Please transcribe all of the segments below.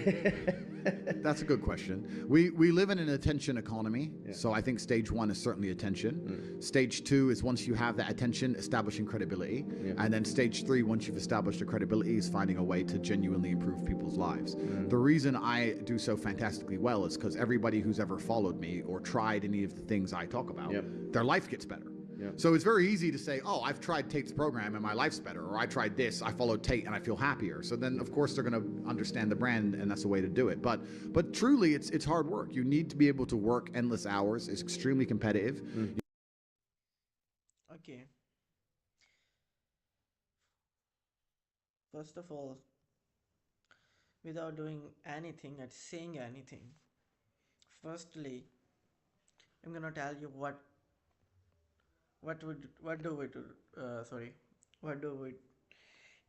That's a good question. We live in an attention economy, Yeah. so I think stage one is certainly attention. Stage two is once you have that attention, establishing credibility. Yeah. And then stage three, once you've established the credibility, is finding a way to genuinely improve people's lives. The reason I do so fantastically well is because everybody who's ever followed me or tried any of the things I talk about, Yep. their life gets better. Yeah. So it's very easy to say, oh, I've tried Tate's program and my life's better, or I tried this, I followed Tate and I feel happier. So then, of course, they're going to understand the brand, and that's the way to do it. But truly, it's hard work. You need to be able to work endless hours. It's extremely competitive. Okay. First of all, without doing anything and saying anything, firstly, I'm gonna tell you what do we do what do we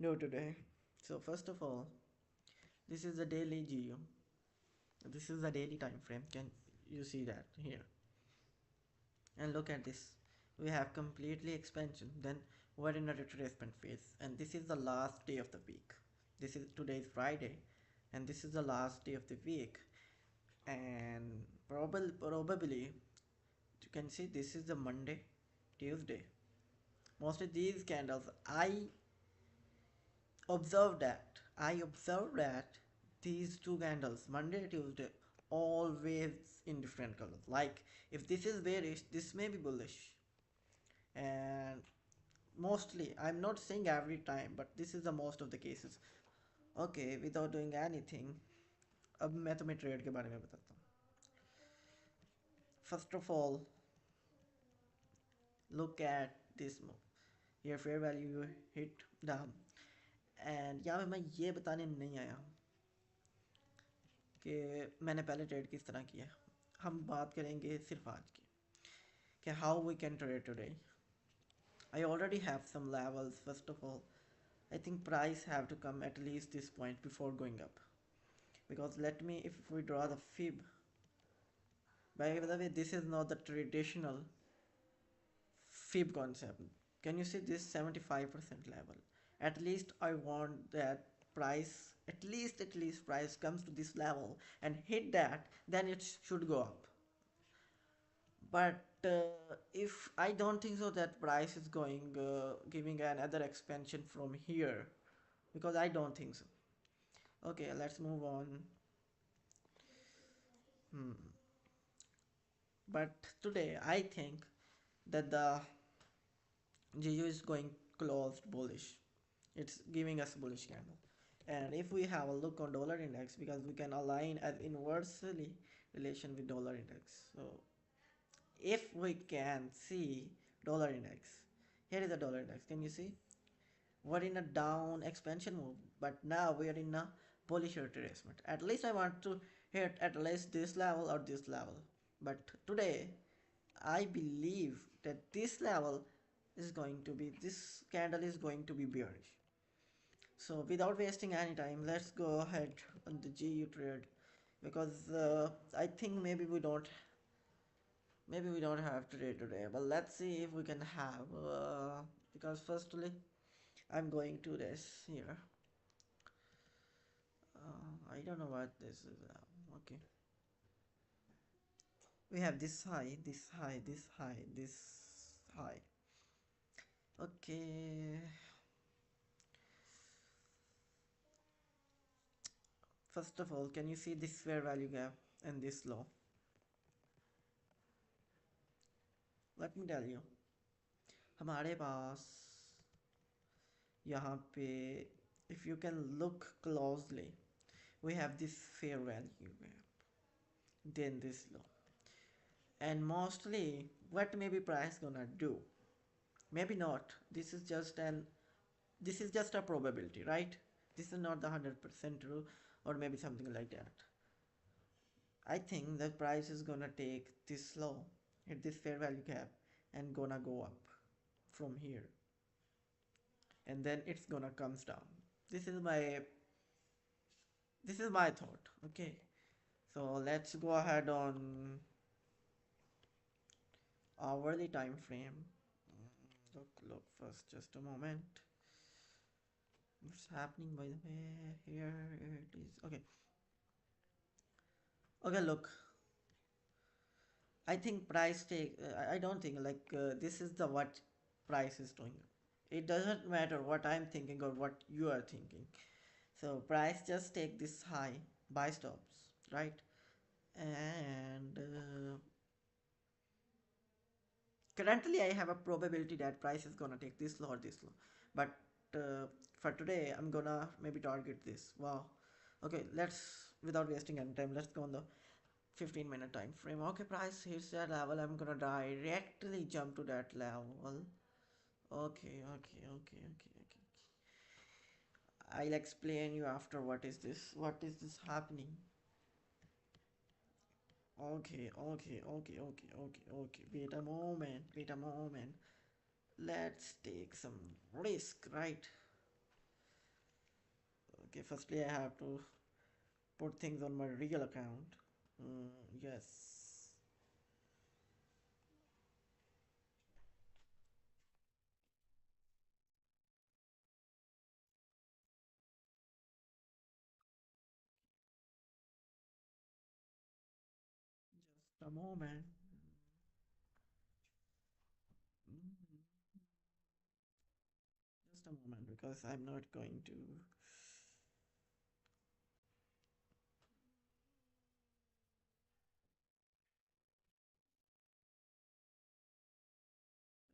do today. So first of all, this is the daily GU. This is the daily time frame. Can you see that here? And look at this. We have completely expansion. Then we're in a retracement phase, and this is the last day of the week. This is today's Friday, and this is the last day of the week. And probably you can see this is the Monday, Tuesday. Mostly these candles, I observed that these two candles, Monday, Tuesday, always in different colors. Like if this is bearish, this may be bullish. And mostly, I'm not saying every time, but this is the most of the cases. Okay, without doing anything, अब मैं तुम्हें trade के बारे में बताता हूँ. First of all, look at this move. Here fair value hit down. And यहाँ पे मैं ये बताने नहीं आया कि मैंने पहले ट्रेड किस तरह किया. हम बात करेंगे सिर्फ आज की कि how we can trade today. I already have some levels. First of all, I think price have to come at least this point before going up, because if we draw the fib, by the way, this is not the traditional fib concept. Can you see this 75% level? At least I want that price, at least price comes to this level and hit that, then it should go up. But if I don't think so that price is going giving another expansion from here, because I don't think so. Okay, let's move on. But today I think that the GU is going closed bullish. It's giving us bullish candle. And if we have a look on dollar index, because we can align as inversely relation with dollar index. So if we can see dollar index, here is the dollar index. Can you see? We're in a down expansion move, but now we are in a bullish retracement. At least I want to hit at least this level or this level. But today, I believe that this level is going to be, this candle is going to be bearish. So without wasting any time, let's go ahead on the GU trade, because I think maybe we don't have trade today, but let's see if we can have because firstly I'm going to this here. I don't know what this is. Okay, we have this high, this high, this high, this high. Okay, first of all, can you see this fair value gap and this low? Let me tell you, हमारे पास यहाँ पे, if you can look closely, we have this fair value gap, then this low, and mostly what maybe price gonna do, maybe not, this is just a probability, right? This is not the 100% true, or maybe something like that. I think the price is gonna take this low, hit this fair value gap, and gonna go up from here, and then it's gonna comes down. This is my thought. Okay, so let's go ahead on hourly time frame. Look first, just a moment. What's happening by the way? Here it is. Okay, Okay, look, I think price take. I don't think like this is the what price is doing. It doesn't matter what I'm thinking or what you are thinking. So price just take this high, buy stops, right? And currently I have a probability that price is gonna take this low or this low. But for today, I'm gonna maybe target this. Wow. Okay, let's without wasting any time, let's go on the 15-minute time frame. Okay, price hits that level. I'm gonna directly jump to that level. Okay, okay, okay, okay, okay. I'll explain you after what is this? What is this happening? Okay, okay, okay, okay, okay, okay. Wait a moment, wait a moment. Let's take some risk, right? Okay, firstly I have to put things on my real account. Yes. Just a moment. Mm, Just a moment because I'm not going to.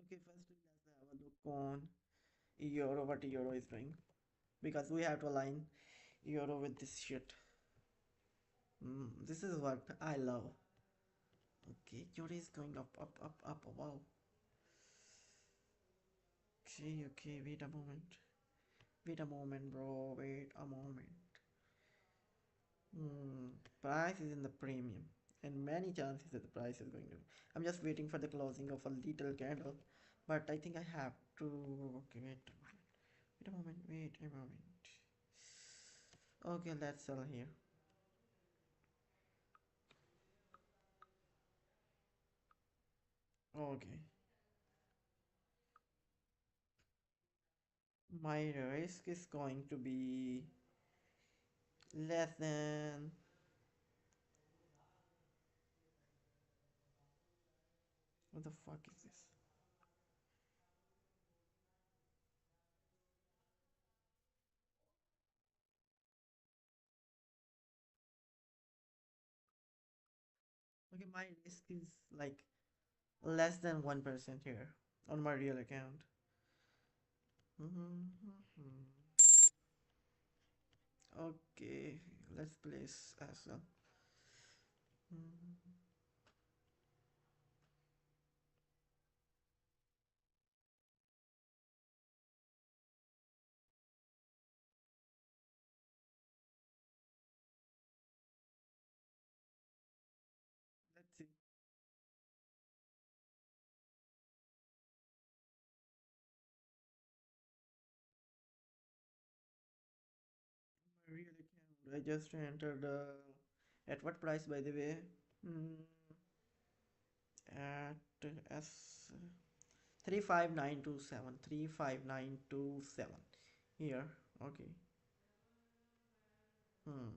Okay, firstly let's have a look on euro, what euro is doing because we have to align euro with this shit. This is what I love. Okay, euro is going up, up, up, up. Wow. Okay, okay, wait a moment. Wait a moment, bro. Wait a moment. Hmm. Price is in the premium, and many chances that the price is going to. I'm just waiting for the closing of a little candle, but I think I have to. Okay, wait a moment. Wait a moment. Okay, let's sell here. Okay, my risk is going to be less than. What the fuck is this? Okay, my risk is like less than 1% here on my real account. Okay, let's place as well. Mhm. Let's see. My real account. I just entered. At what price, by the way? Mm, at S 35927. 35927. Here. Okay. Hmm.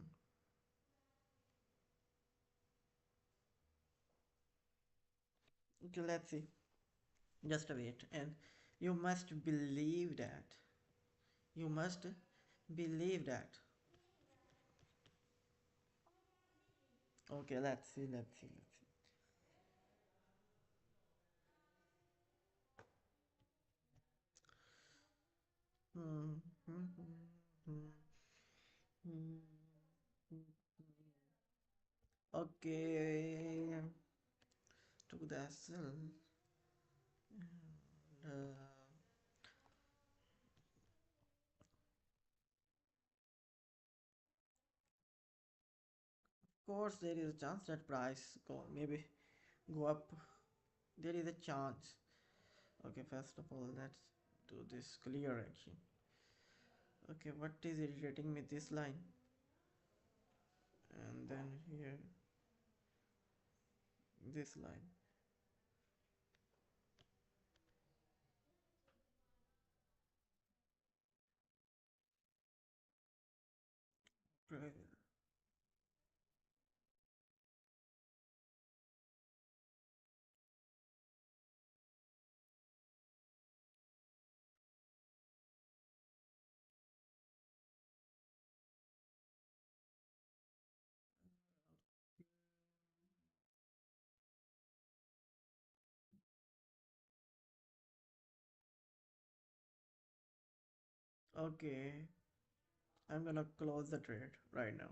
Okay, let's see. Just wait. And you must believe that. You must believe that. Okay, let's see. Let's see. Let's see. Hmm. Hmm. Hmm. Hmm. Hmm. Hmm. Okay, to the cell. Of course, there is a chance that price go maybe go up. There is a chance. Okay, first of all, let's do this clear action. Okay, what is irritating me this line? And then here, this line. Right. Okay, I'm gonna close the trade right now.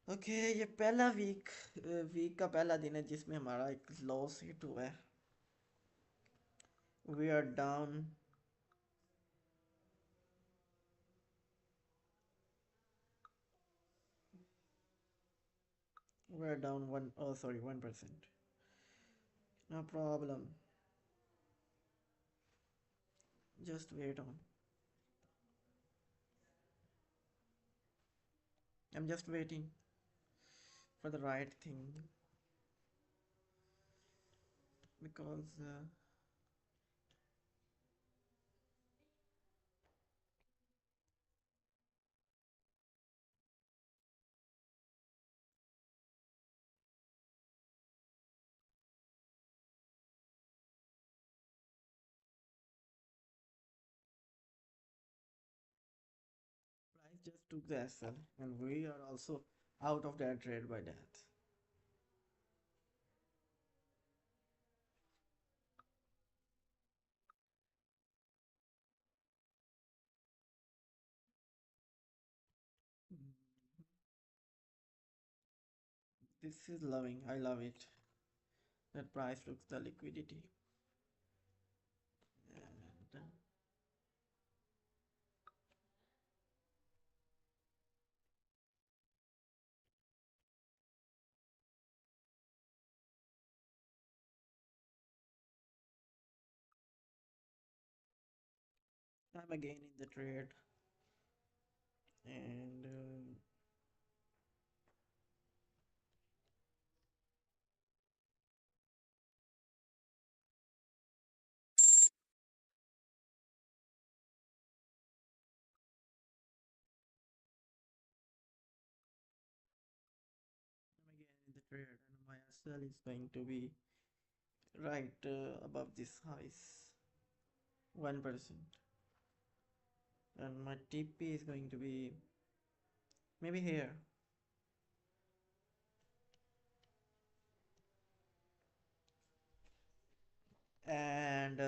Okay ये पहला week का पहला दिन है जिसमें हमारा एक loss hit हुआ है. We are down. We are down 1%. No problem. Just wait on. I'm just waiting for the right thing because price just took the SL and we are also out of that trade by that. This is loving. I love it. That price looks the liquidity. And I'm again in the trade and I'm again in the trade and my SL is going to be right above this highs 1%, and my TP is going to be maybe here. And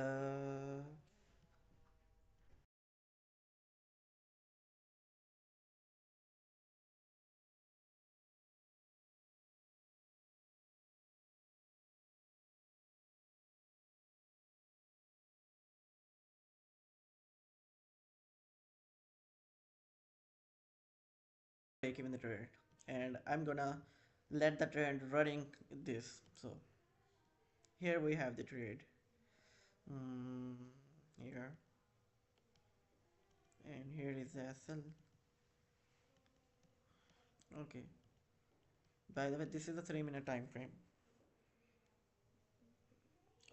break even the trade, and I'm gonna let the trend running this. So here we have the trade, here, and here is the SL. Okay, by the way, this is a 3-minute time frame.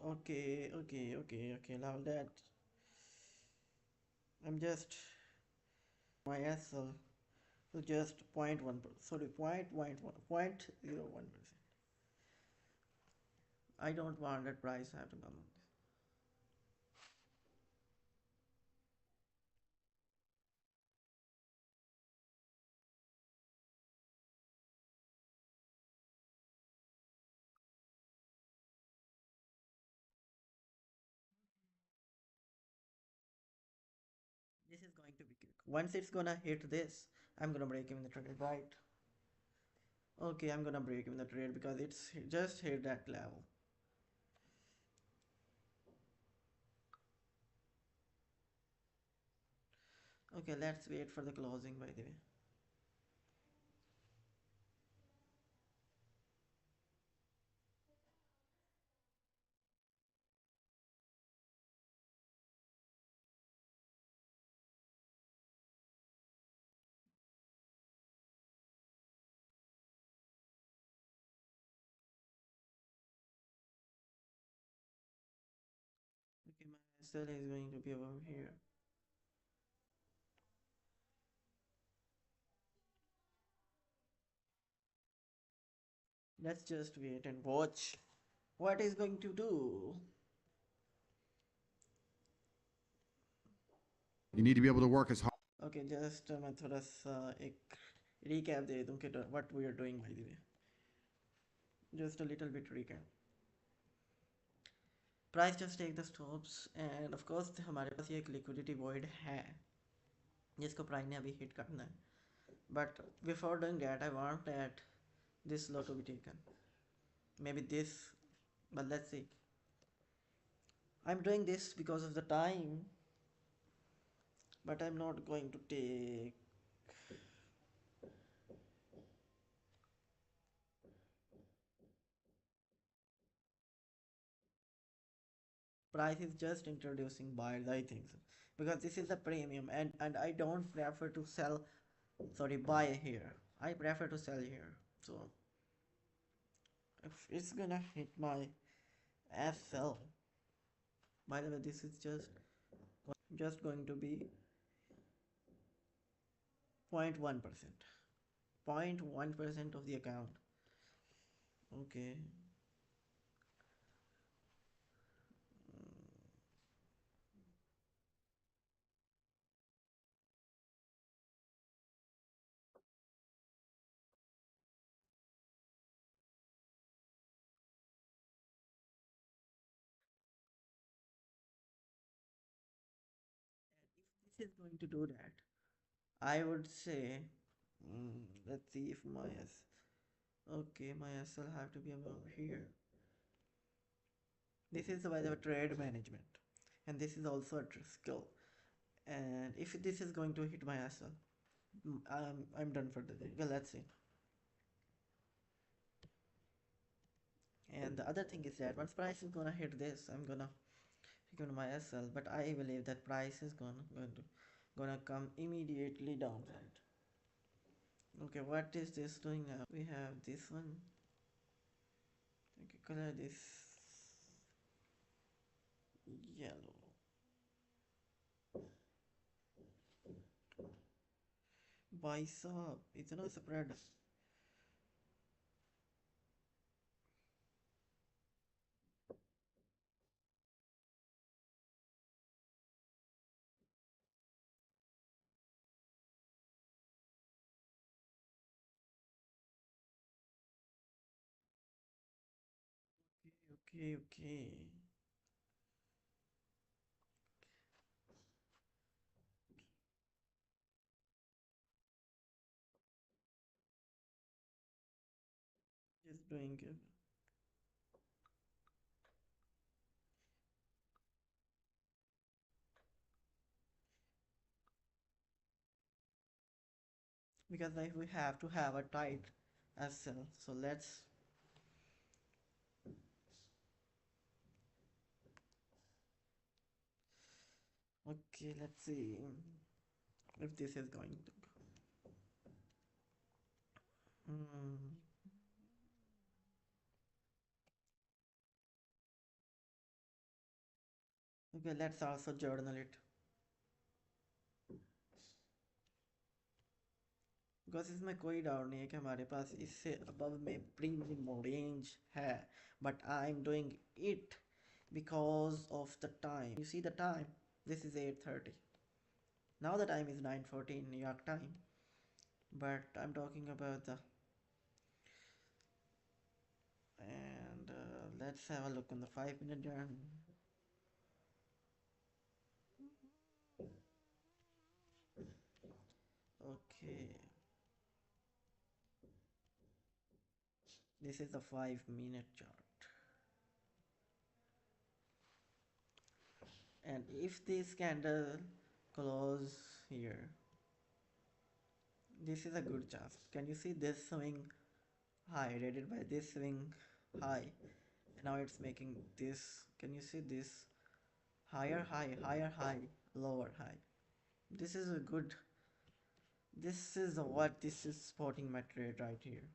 Okay, now that I'm just my SL to just 0.1, sorry, 0.01%. I don't want that price have to come on. This is going to be quick. Once it's gonna hit this, I'm gonna break even the trade, right? Okay, I'm gonna break even the trade because it's just hit that level. Okay, let's wait for the closing by the way. Okay, my SL is going to be over here. Let's just wait and watch what is going to do. You need to be able to work as hard. Okay, just मैं थोड़ा सा एक recap दे दूं कि what we are doing by the way. Just a little bit recap. Price just take the stops and of course हमारे पास ये एक लिक्विडिटी वॉइड है जिसको प्राइस ने अभी हिट करना है, but before doing that I want that this low to be taken, maybe this, but let's see. I'm doing this because of the time, but I'm not going to take price is just introducing buyers, I think so, because this is a premium and I don't prefer to sell, sorry, buy here. I prefer to sell here. So if it's gonna hit my SL, by the way, this is just going to be 0.1%, 0.1% of the account. Okay. If this is going to do that, I would say, let's see if my okay, my SL have to be over here. This is by the way trade management, and this is also a skill. And if this is going to hit my SL, I'm done for the day. Well, let's see. And the other thing is that once price is gonna hit this, I'm gonna hit my SL. But I believe that price is gonna come immediately downside. Okay, what is this doing now? We have this one. Okay, color this yellow. भाई साहब इतना spread. Okay, okay. Just doing it. Because like we have to have a tight SL. So let's. Okay, let's see if this is going to go. Okay, let's also journal it. Because इसमें कोई doubt नहीं है कि हमारे पास इससे above में premium range है, but I am doing it because of the time. You see the time, this is 8:30, now the time is 9:14 New York time, but I'm talking about the, and let's have a look on the 5-minute journal. Okay, this is the 5-minute chart, and if this candle close here, this is a good chance. Can you see this swing high rated by this swing high? Now it's making this. Can you see this higher high, higher high, lower high? This is a good, this is what this is supporting my trade right here.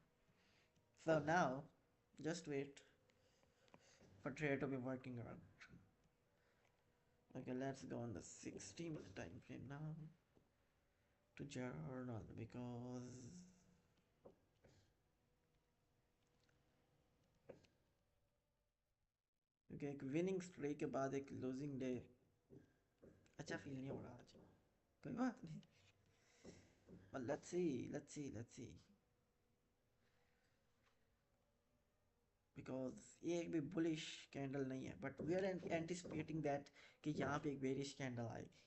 So now just wait for trade to be working around. Okay, let's go on the 60-minute time frame now to journal, because क्योंकि एक winning streak के बाद एक losing day अच्छा feel नहीं हो रहा आज. कोई बात नहीं. But let's see. because ये एक भी बुलिश कैंडल नहीं है, but we are anticipating that कि यहाँ पे एक बेरिश कैंडल आएगी,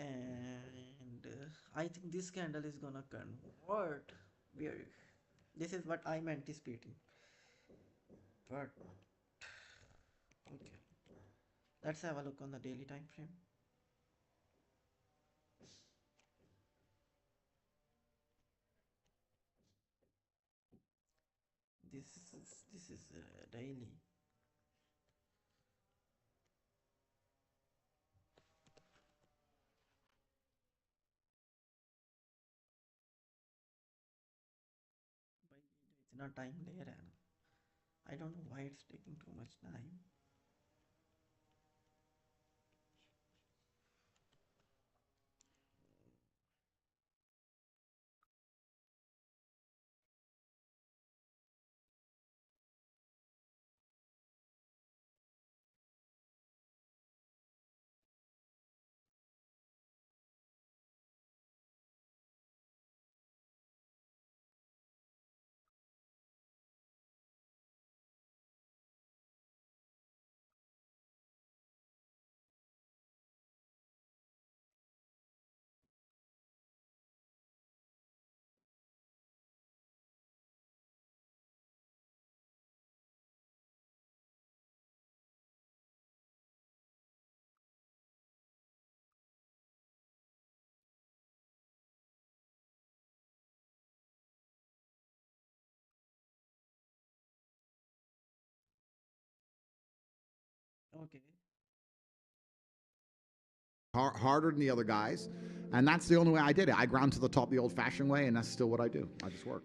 and I think this candle is gonna convert bearish. This is what I'm anticipating, but okay, let's have a look on the daily time frame. This is daily. भाई इतना time ले रहा है ना, I don't know why it's taking too much time. Okay. Harder than the other guys. And that's the only way I did it. I ground to the top the old fashioned way, and that's still what I do. I just work.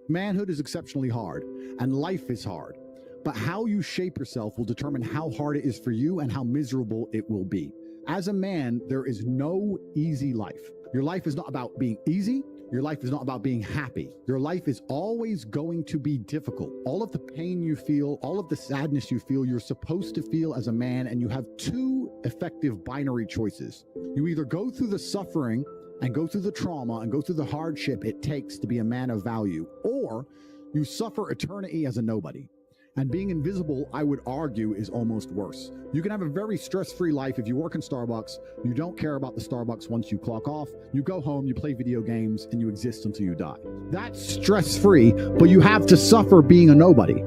Manhood is exceptionally hard, and life is hard. But how you shape yourself will determine how hard it is for you and how miserable it will be. As a man, there is no easy life. Your life is not about being easy. Your life is not about being happy. Your life is always going to be difficult. All of the pain you feel, all of the sadness you feel, you're supposed to feel as a man, and you have two effective binary choices. You either go through the suffering and go through the trauma and go through the hardship it takes to be a man of value, or you suffer eternity as a nobody. And being invisible, I would argue, is almost worse. You can have a very stress-free life if you work in Starbucks. You don't care about the Starbucks once you clock off. You go home, you play video games, and you exist until you die. That's stress-free, but you have to suffer being a nobody.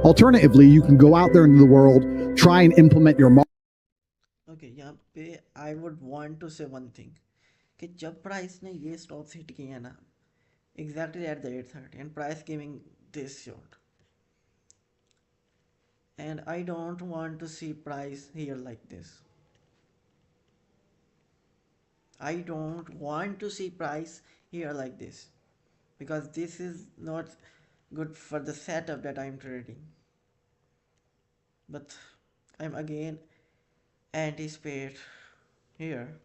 Alternatively, you can go out there into the world, try and implement your Okay, यहाँ पे I would want to say one thing कि जब price ने ये stops hit किए हैं ना, exactly at the 830 and price giving this short, and I don't want to see price here like this. I don't want to see price here like this, because this is not good for the setup that I'm trading. But I'm again anticipate here.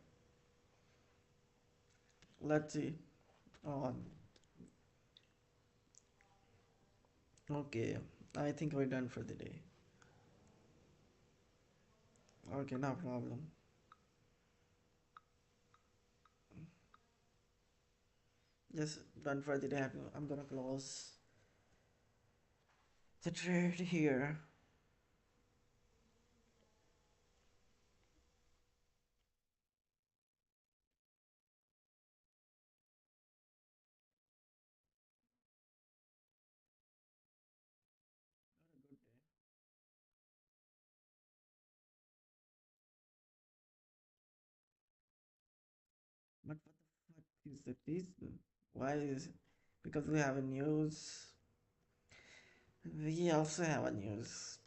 Let's see. On. Okay, I think we're done for the day. Okay, no problem. Just done for the day. I'm gonna close the trade here. But what the fuck is the reason? Why is it? Because we have a news. We also have a news.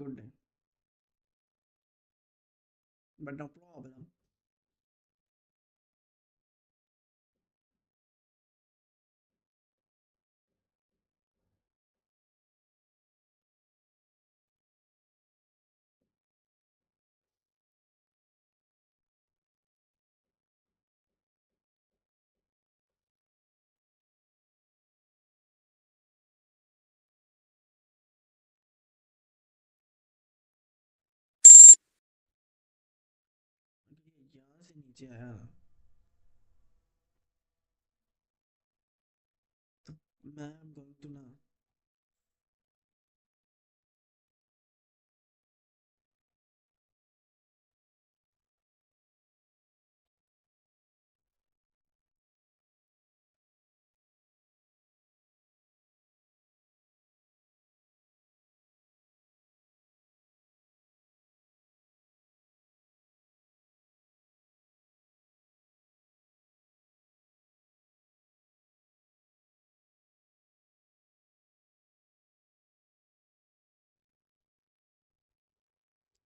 good day, but no problem. अगर ये यहाँ से नीचे आया ना, तो मैं going to ना,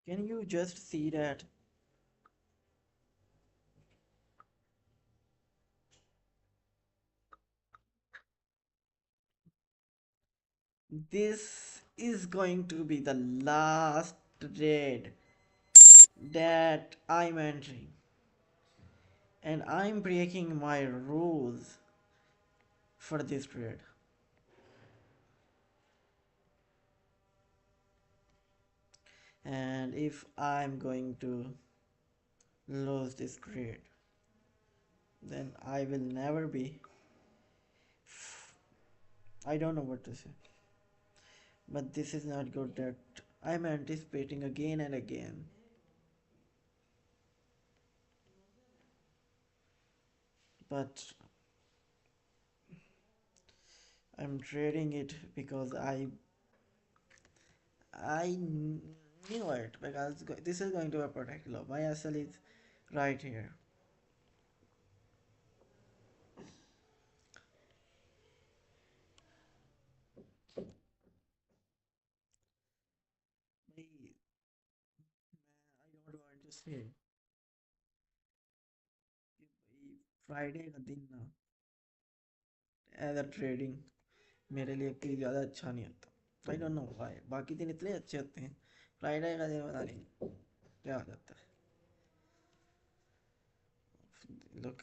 can you just see that this is going to be the last trade that I'm entering, and I'm breaking my rules for this trade. And if I'm going to lose this trade, then I will never be. I don't know what to say. But this is not good that I'm anticipating again and again. But I'm trading it because I knew it because this is going to be a protect low. My SL is right here. I don't want to say Friday का दिन ना as a trading मेरे लिए कोई ज़्यादा अच्छा नहीं होता. I don't know why. बाकी दिन इतने अच्छे होते हैं, फ्राइडे का दिन पता नहीं क्या हो जाता है. लुक,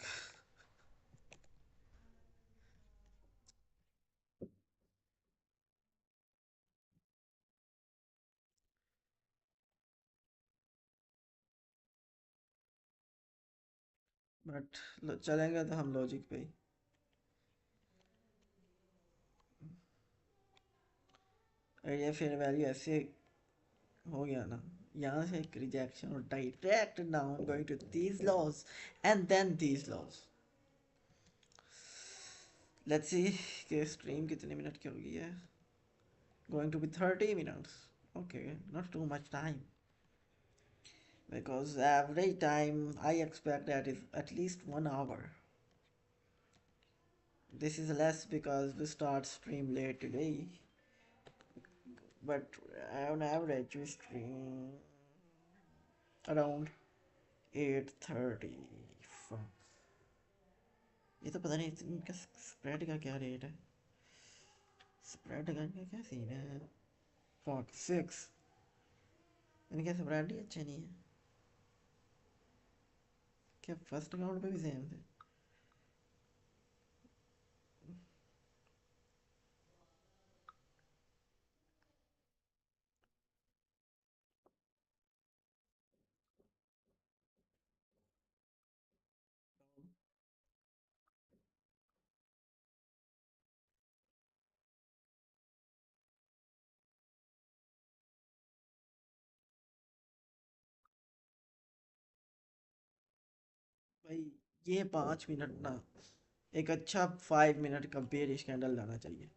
बट चलेंगे तो हम लॉजिक पे ही. ये फेयर वैल्यू ऐसे हो गया ना, यहाँ से एक रिजेक्शन और direct down going to these loss and then these loss. Let's see कि स्ट्रीम कितने मिनट की होगी है. Going to be 30 minutes. Okay, not too much time because average time I expect that is at least 1 hour. This is less because we start stream late today, but on average we stream around 8:30. ये तो पता नहीं इनका spread का क्या rate है. Spread का इनका क्या सीन है. फॉक 6 इनके स्प्रेड ही अच्छे नहीं है. क्या फर्स्ट अकाउंट पे भी सेम थे. भाई ये 5 मिनट ना एक अच्छा 5 मिनट का बेरिश कैंडल लाना चाहिए.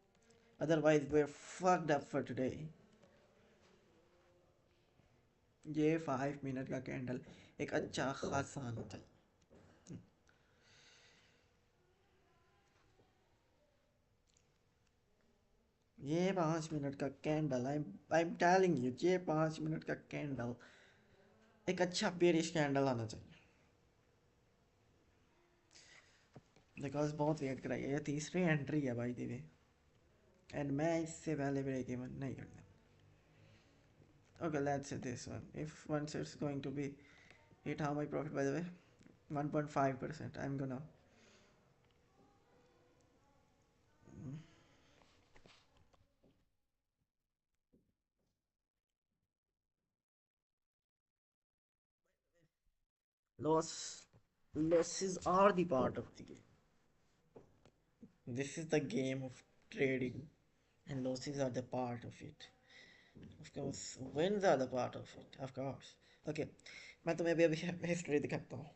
Otherwise way fucked up for today. ये 5 मिनट का कैंडल एक अच्छा खासा आना चाहिए. ये 5 मिनट का candle, I am telling you, ये 5 मिनट का कैंडल एक अच्छा बेरिश कैंडल आना चाहिए, बिकॉज बहुत वेट कराइए। ये तीसरी एंट्री है बाय द वे, एंड मैं इससे पहले ब्रेक इवन नहीं करना। Okay, let's say this one. If once it's going to be hit, how my profit by the way? 1.5%. I'm gonna losses are the part of the game. This is the game of trading, and losses are the part of it. Of course, wins are the part of it. Of course. Okay, मैं तुम्हें अभी history दिखाता हूँ।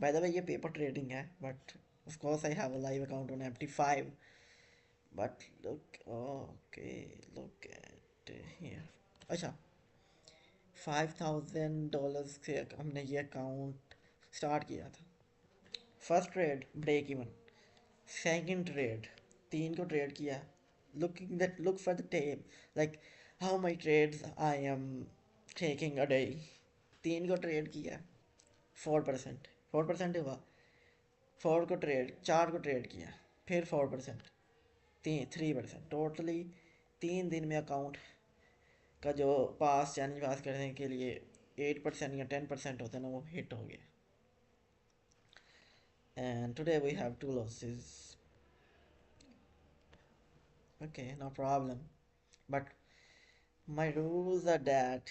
By the way, ये paper trading है, but of course I have a live account on MT5. But look, okay, look at here. अच्छा, $5,000 से हमने ये अकाउंट स्टार्ट किया था। First trade break even, second trade 3 को ट्रेड किया। Look for the tape, like how my trades I am taking a day. 3 को trade किया 4% हुआ। 4 को ट्रेड 4 को ट्रेड किया फिर 4%, 3%, टोटली 3 दिन में अकाउंट का जो पास चैलेंज पास करने के लिए 8% या 10% होता है ना, वो हिट हो गया। And today we have 2 losses. Okay, no problem, but my rules are that,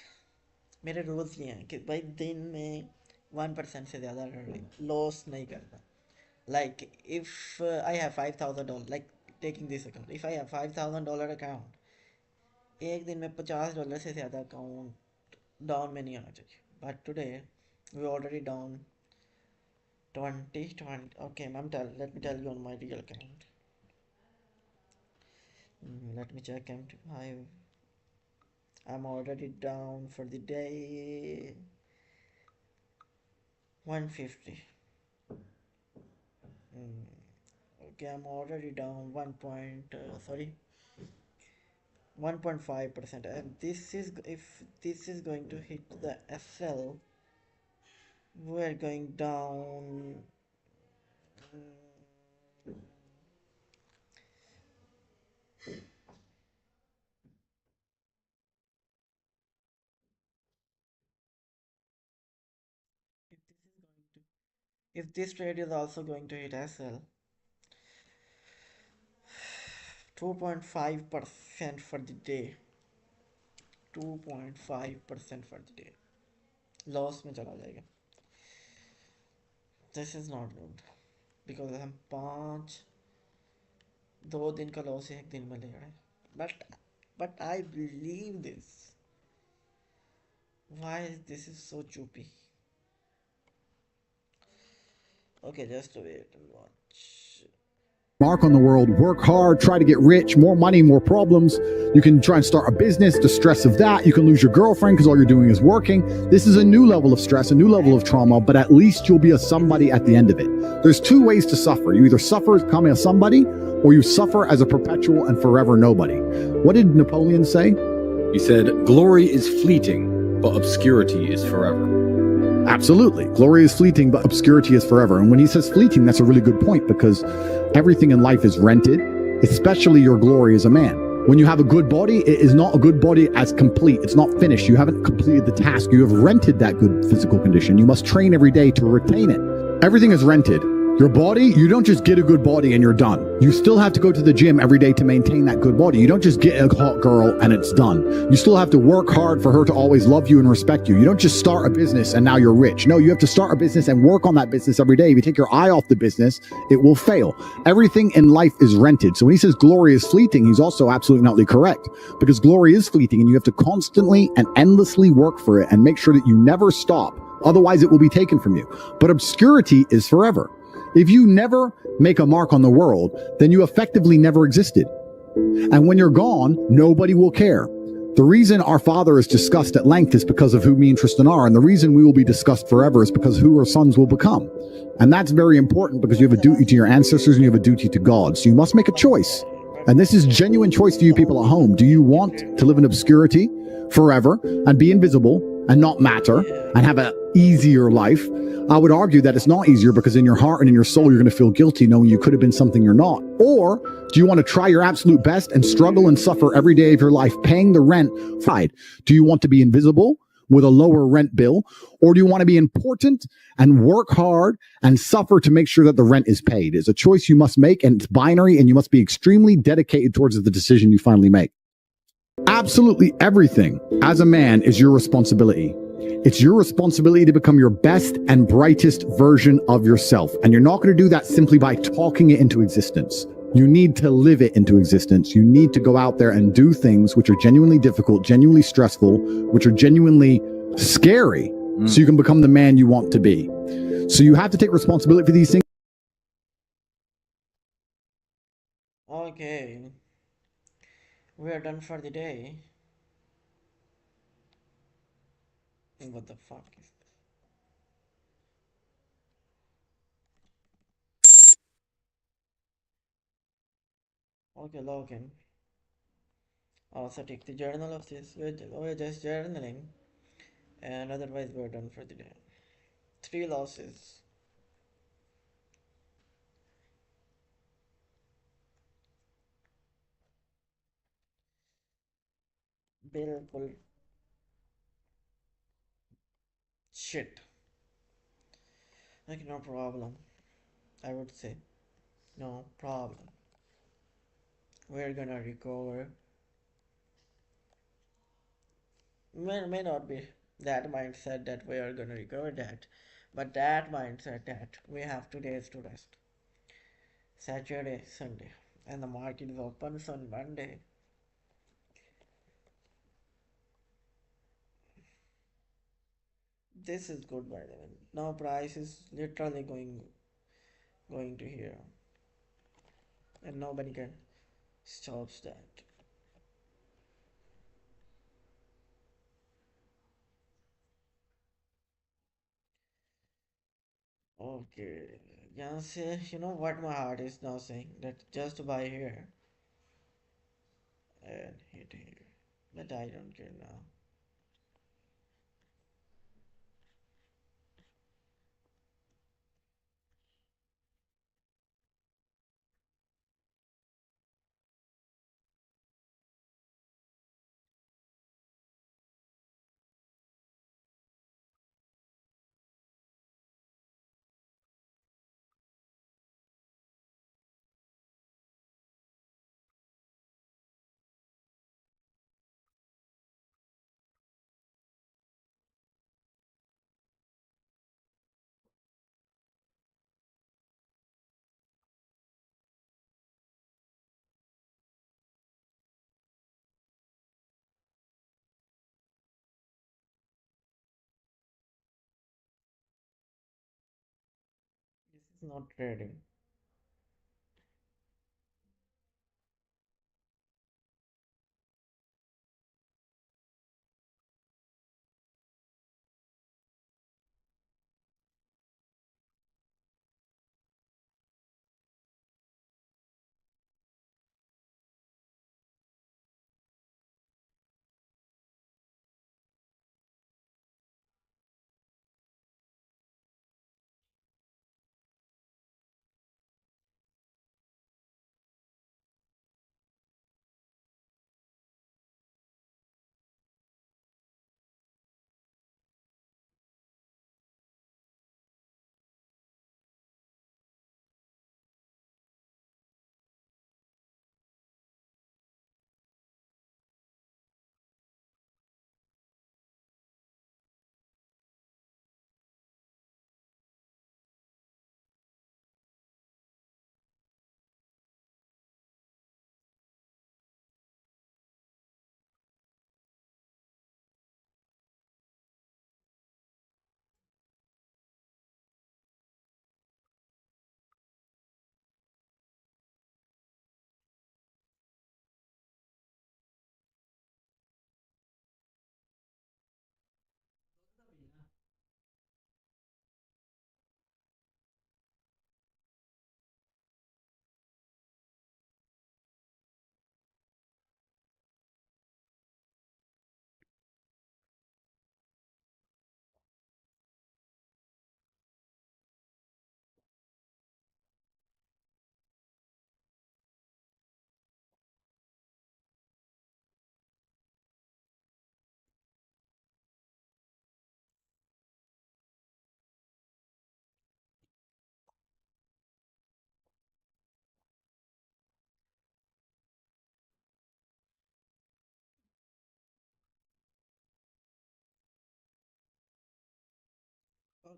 मेरे रूल्स ये हैं कि भाई दिन में 1% से ज़्यादा लॉस नहीं करना। Like if I have $5,000, like taking this account, if I have $5,000 account, एक दिन में $50 से ज़्यादा अकाउंट डाउन में नहीं आना चाहिए। But today we already down 20. Okay, let me tell you on my real account. Let me check MT5. I'm already down for the day 150. Okay, I'm already down 1.5%, and this is, if this is going to hit the SL, we're going down. If this trade is also going to hit SL, 2.5% for the day, 2.5% for the day loss में चला जाएगा। This is not good, because हम 2 दिन का loss एक दिन में ले रहे हैं। But I believe this, why this is so choppy. Okay, just wait and watch. Mark on the world, work hard, try to get rich, more money, more problems. You can try and start a business, the stress of that. You can lose your girlfriend because all you're doing is working. This is a new level of stress, a new level of trauma, but at least you'll be a somebody at the end of it. There's 2 ways to suffer. You either suffer becoming a somebody, or you suffer as a perpetual and forever nobody. What did Napoleon say? He said, "Glory is fleeting, but obscurity is forever." Absolutely. Glory is fleeting, but obscurity is forever. And when he says fleeting, that's a really good point, because everything in life is rented, especially your glory as a man. When you have a good body, it is not a good body as complete. It's not finished. You haven't completed the task. You have rented that good physical condition. You must train every day to retain it. Everything is rented. Your body, you don't just get a good body and you're done. You still have to go to the gym every day to maintain that good body. You don't just get a hot girl and it's done. You still have to work hard for her to always love you and respect you. You don't just start a business and now you're rich. No, you have to start a business and work on that business every day. If you take your eye off the business, it will fail. Everything in life is rented. So when he says glory is fleeting, he's also absolutely not correct, because glory is fleeting and you have to constantly and endlessly work for it and make sure that you never stop. Otherwise, it will be taken from you. But obscurity is forever. If you never make a mark on the world, then you effectively never existed. And when you're gone, nobody will care. The reason our Father is discussed at length is because of who me and Tristan are, and the reason we will be discussed forever is because who our sons will become. And that's very important, because you have a duty to your ancestors and you have a duty to God. So you must make a choice. And this is genuine choice to you people at home. Do you want to live in obscurity forever and be invisible and not matter and have an easier life? I would argue that it's not easier because in your heart and in your soul, you're going to feel guilty knowing you could have been something you're not. Or do you want to try your absolute best and struggle and suffer every day of your life paying the rent? Do you want to be invisible with a lower rent bill? Or do you want to be important and work hard and suffer to make sure that the rent is paid? It's a choice you must make, and it's binary, and you must be extremely dedicated towards the decision you finally make. Absolutely everything as a man is your responsibility. It's your responsibility to become your best and brightest version of yourself. And you're not going to do that simply by talking it into existence. You need to live it into existence. You need to go out there and do things which are genuinely difficult, genuinely stressful, which are genuinely scary, so you can become the man you want to be. So you have to take responsibility for these things. Okay, we are done for the day. What the fuck is this? Okay, login. Also take the journal of this. We're just journaling, and otherwise we're done for the day. 3 losses. बिल्कुल shit. Like no problem. I would say no problem. We're gonna recover. May not be that mindset that we are gonna recover that, but that mindset that we have 2 days to rest. Saturday, Sunday, and the market is open on Monday. This is good by the way. Now price is literally going to here, and nobody can stop that. Okay, yeah, see, you know what my heart is now saying that just to buy here and hit here, but I don't care now. This is not trading.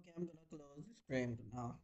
Okay, I'm gonna close the stream now.